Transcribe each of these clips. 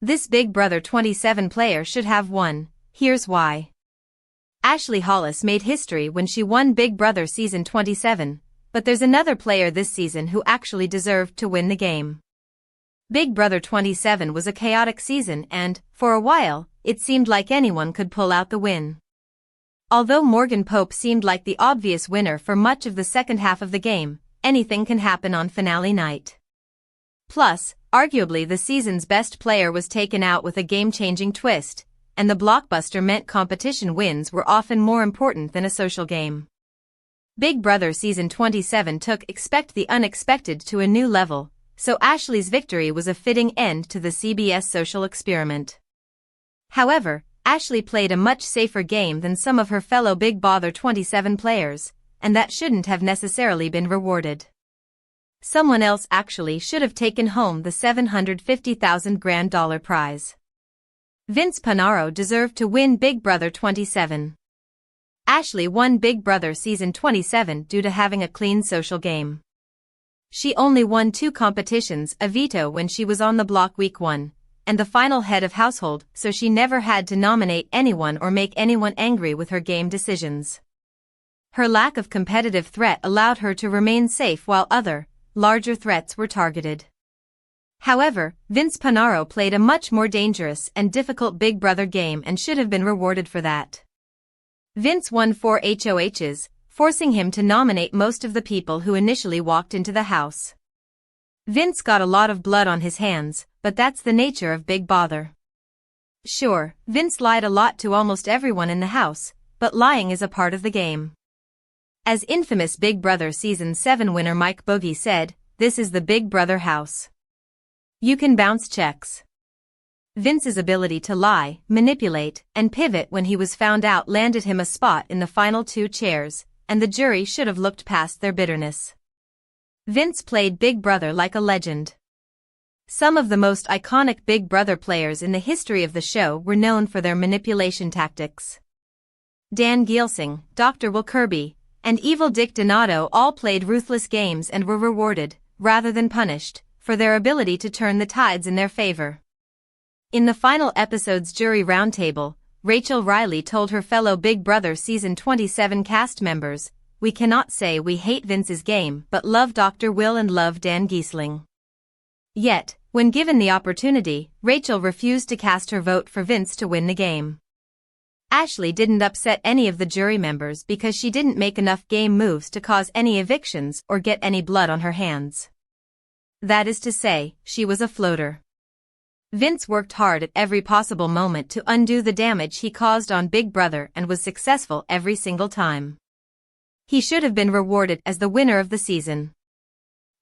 This Big Brother 27 player should have won. Here's why. Ashley Hollis made history when she won Big Brother Season 27, but there's another player this season who actually deserved to win the game. Big Brother 27 was a chaotic season and, for a while, it seemed like anyone could pull out the win. Although Morgan Pope seemed like the obvious winner for much of the second half of the game, anything can happen on finale night. Plus, arguably the season's best player was taken out with a game-changing twist, and the blockbuster meant competition wins were often more important than a social game. Big Brother Season 27 took Expect the Unexpected to a new level, so Ashley's victory was a fitting end to the CBS social experiment. However, Ashley played a much safer game than some of her fellow Big Brother 27 players, and that shouldn't have necessarily been rewarded. Someone else actually should have taken home the $750,000 grand prize. Vince Panaro deserved to win Big Brother 27. Ashley won Big Brother Season 27 due to having a clean social game. She only won 2 competitions, a veto when she was on the block week 1, and the final head of household, so she never had to nominate anyone or make anyone angry with her game decisions. Her lack of competitive threat allowed her to remain safe while other, larger threats were targeted. However, Vince Panaro played a much more dangerous and difficult Big Brother game and should have been rewarded for that. Vince won 4 HOHs, forcing him to nominate most of the people who initially walked into the house. Vince got a lot of blood on his hands, but that's the nature of Big Brother. Sure, Vince lied a lot to almost everyone in the house, but lying is a part of the game. As infamous Big Brother Season 7 winner Mike Boogie said, "This is the Big Brother house. You can bounce checks." Vince's ability to lie, manipulate, and pivot when he was found out landed him a spot in the final 2 chairs, and the jury should have looked past their bitterness. Vince played Big Brother like a legend. Some of the most iconic Big Brother players in the history of the show were known for their manipulation tactics. Dan Gielsing, Dr. Will Kirby, and Evil Dick Donato all played ruthless games and were rewarded, rather than punished, for their ability to turn the tides in their favor. In the final episode's jury roundtable, Reilly told her fellow Big Brother Season 27 cast members, "We cannot say we hate Vince's game but love Dr. Will and love Dan Gielsing." Yet, when given the opportunity, Rachel refused to cast her vote for Vince to win the game. Ashley didn't upset any of the jury members because she didn't make enough game moves to cause any evictions or get any blood on her hands. That is to say, she was a floater. Vince worked hard at every possible moment to undo the damage he caused on Big Brother and was successful every single time. He should have been rewarded as the winner of the season.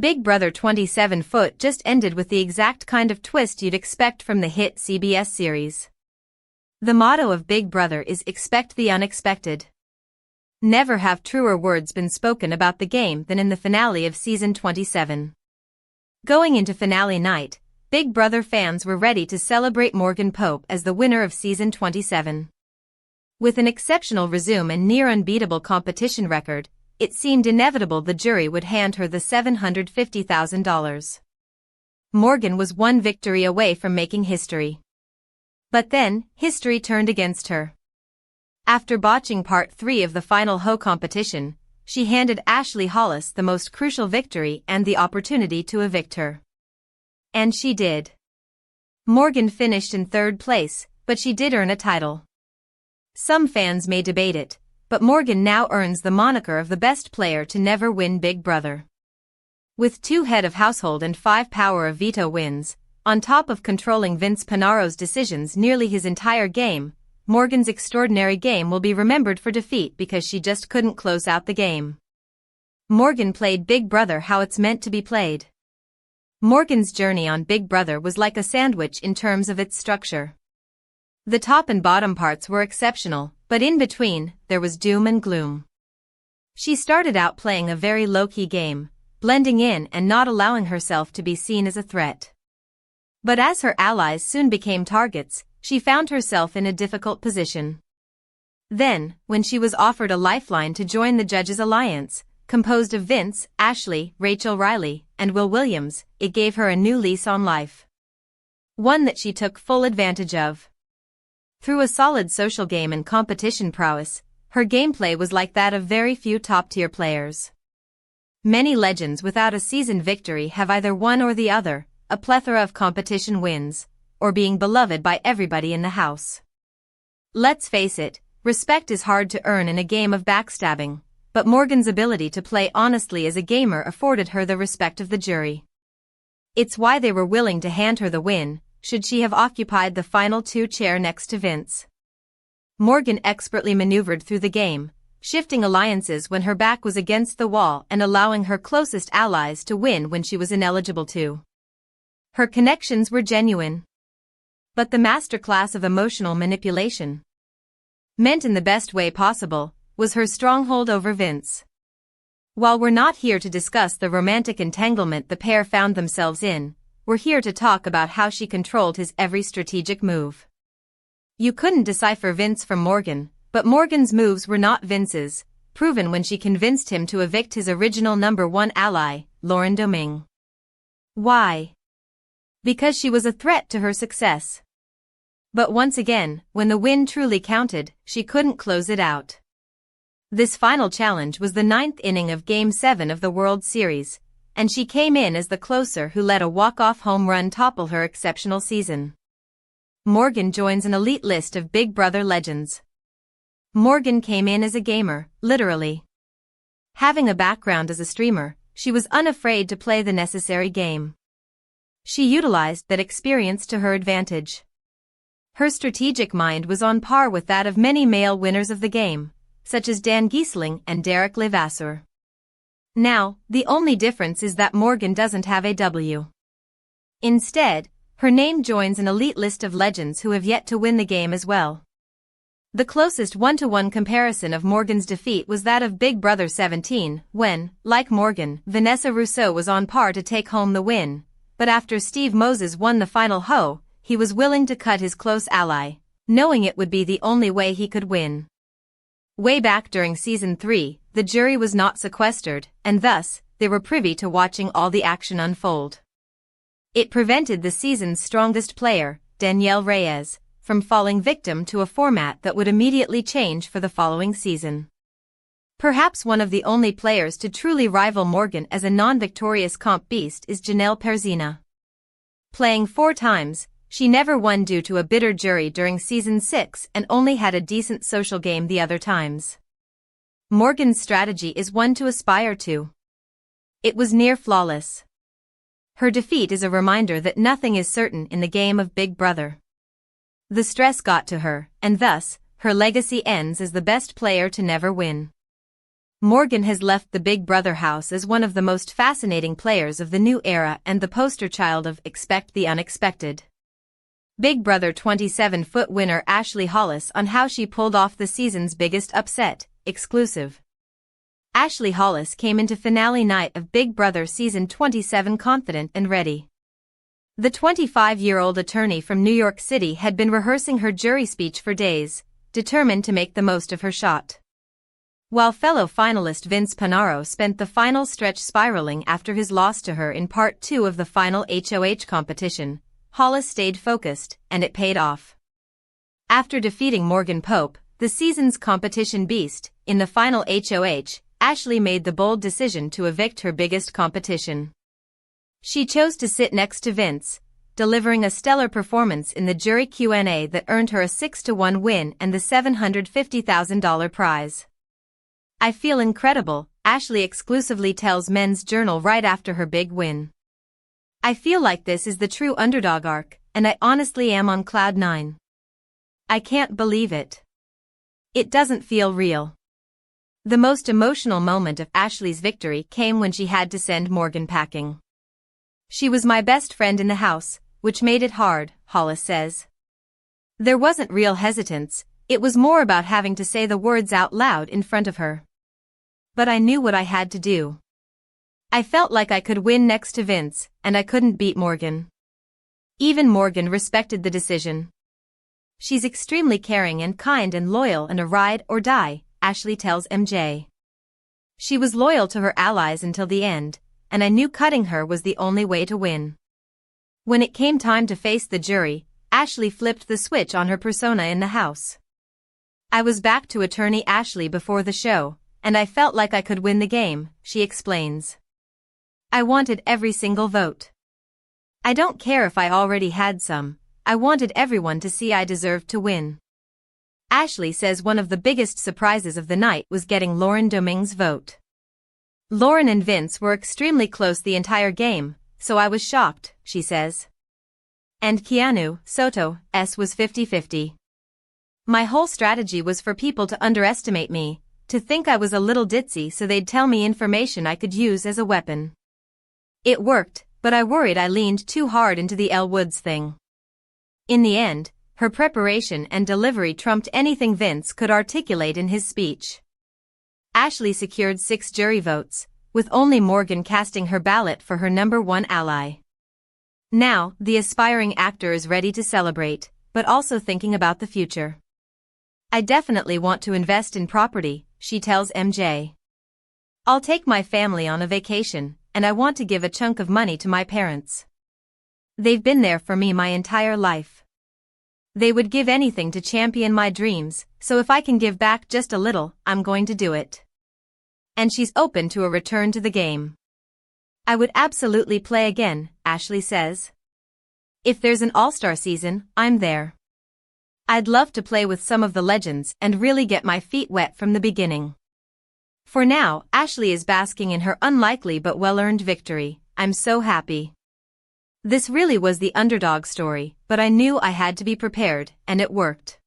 Big Brother 27 foot just ended with the exact kind of twist you'd expect from the hit CBS series. The motto of Big Brother is expect the unexpected. Never have truer words been spoken about the game than in the finale of Season 27. Going into finale night, Big Brother fans were ready to celebrate Morgan Pope as the winner of Season 27. With an exceptional resume and near unbeatable competition record, it seemed inevitable the jury would hand her the $750,000. Morgan was one victory away from making history. But then, history turned against her. After botching Part 3 of the final Ho competition, she handed Ashley Hollis the most crucial victory and the opportunity to evict her. And she did. Morgan finished in 3rd place, but she did earn a title. Some fans may debate it, but Morgan now earns the moniker of the best player to never win Big Brother. With 2 head of household and 5 power of veto wins, on top of controlling Vince Panaro's decisions nearly his entire game, Morgan's extraordinary game will be remembered for defeat because she just couldn't close out the game. Morgan played Big Brother how it's meant to be played. Morgan's journey on Big Brother was like a sandwich in terms of its structure. The top and bottom parts were exceptional, but in between, there was doom and gloom. She started out playing a very low-key game, blending in and not allowing herself to be seen as a threat. But as her allies soon became targets, she found herself in a difficult position. Then, when she was offered a lifeline to join the Judges' Alliance, composed of Vince, Ashley, Reilly, and Will Williams, it gave her a new lease on life. One that she took full advantage of. Through a solid social game and competition prowess, her gameplay was like that of very few top-tier players. Many legends without a seasoned victory have either one or the other, a plethora of competition wins, or being beloved by everybody in the house. Let's face it, respect is hard to earn in a game of backstabbing, but Morgan's ability to play honestly as a gamer afforded her the respect of the jury. It's why they were willing to hand her the win, should she have occupied the final two chair next to Vince. Morgan expertly maneuvered through the game, shifting alliances when her back was against the wall and allowing her closest allies to win when she was ineligible to. Her connections were genuine. But the masterclass of emotional manipulation, meant in the best way possible, was her stronghold over Vince. While we're not here to discuss the romantic entanglement the pair found themselves in, we're here to talk about how she controlled his every strategic move. You couldn't decipher Vince from Morgan, but Morgan's moves were not Vince's, proven when she convinced him to evict his original #1 ally, Lauren Domingue. Why? Because she was a threat to her success. But once again, when the win truly counted, she couldn't close it out. This final challenge was the 9th inning of Game 7 of the World Series, and she came in as the closer who let a walk-off home run topple her exceptional season. Morgan joins an elite list of Big Brother legends. Morgan came in as a gamer, literally. Having a background as a streamer, she was unafraid to play the necessary game. She utilized that experience to her advantage. Her strategic mind was on par with that of many male winners of the game, such as Dan Gieseling and Derek Levasseur. Now, the only difference is that Morgan doesn't have a W. Instead, her name joins an elite list of legends who have yet to win the game as well. The closest one-to-one comparison of Morgan's defeat was that of Big Brother 17, when, like Morgan, Vanessa Rousseau was on par to take home the win, but after Steve Moses won the final hoe, he was willing to cut his close ally, knowing it would be the only way he could win. Way back during Season 3, the jury was not sequestered, and thus, they were privy to watching all the action unfold. It prevented the season's strongest player, Danielle Reyes, from falling victim to a format that would immediately change for the following season. Perhaps one of the only players to truly rival Morgan as a non-victorious comp beast is Janelle Perzina. Playing 4 times, she never won due to a bitter jury during Season 6 and only had a decent social game the other times. Morgan's strategy is one to aspire to. It was near flawless. Her defeat is a reminder that nothing is certain in the game of Big Brother. The stress got to her, and thus, her legacy ends as the best player to never win. Morgan has left the Big Brother house as one of the most fascinating players of the new era and the poster child of expect the unexpected. Big Brother 27-foot winner Ashley Hollis on how she pulled off the season's biggest upset, exclusive. Ashley Hollis came into finale night of Big Brother Season 27 confident and ready. The 25-year-old attorney from New York City had been rehearsing her jury speech for days, determined to make the most of her shot. While fellow finalist Vince Panaro spent the final stretch spiraling after his loss to her in Part 2 of the final HOH competition, Hollis stayed focused, and it paid off. After defeating Morgan Pope, the season's competition beast, in the final HOH, Ashley made the bold decision to evict her biggest competition. She chose to sit next to Vince, delivering a stellar performance in the jury Q&A that earned her a 6-1 win and the $750,000 prize. "I feel incredible," Ashley exclusively tells Men's Journal right after her big win. "I feel like this is the true underdog arc, and I honestly am on cloud 9. I can't believe it. It doesn't feel real." The most emotional moment of Ashley's victory came when she had to send Morgan packing. "She was my best friend in the house, which made it hard," Hollis says. "There wasn't real hesitance, it was more about having to say the words out loud in front of her. But I knew what I had to do. I felt like I could win next to Vince, and I couldn't beat Morgan." Even Morgan respected the decision. "She's extremely caring and kind and loyal and a ride or die," Ashley tells MJ. "She was loyal to her allies until the end, and I knew cutting her was the only way to win." When it came time to face the jury, Ashley flipped the switch on her persona in the house. I was back to attorney Ashley before the show, and I felt like I could win the game, she explains. I wanted every single vote. I don't care if I already had some, I wanted everyone to see I deserved to win. Ashley says one of the biggest surprises of the night was getting Lauren Dominguez's vote. Lauren and Vince were extremely close the entire game, so I was shocked, she says. And Keanu Soto was 50-50. My whole strategy was for people to underestimate me, to think I was a little ditzy so they'd tell me information I could use as a weapon. It worked, but I worried I leaned too hard into the Elle Woods thing. In the end, her preparation and delivery trumped anything Vince could articulate in his speech. Ashley secured 6 jury votes, with only Morgan casting her ballot for her #1 ally. Now, the aspiring actor is ready to celebrate, but also thinking about the future. I definitely want to invest in property, she tells MJ. I'll take my family on a vacation, and I want to give a chunk of money to my parents. They've been there for me my entire life. They would give anything to champion my dreams, so if I can give back just a little, I'm going to do it. And she's open to a return to the game. I would absolutely play again, Ashley says. If there's an all-star season, I'm there. I'd love to play with some of the legends and really get my feet wet from the beginning. For now, Ashley is basking in her unlikely but well-earned victory. I'm so happy. This really was the underdog story, but I knew I had to be prepared, and it worked.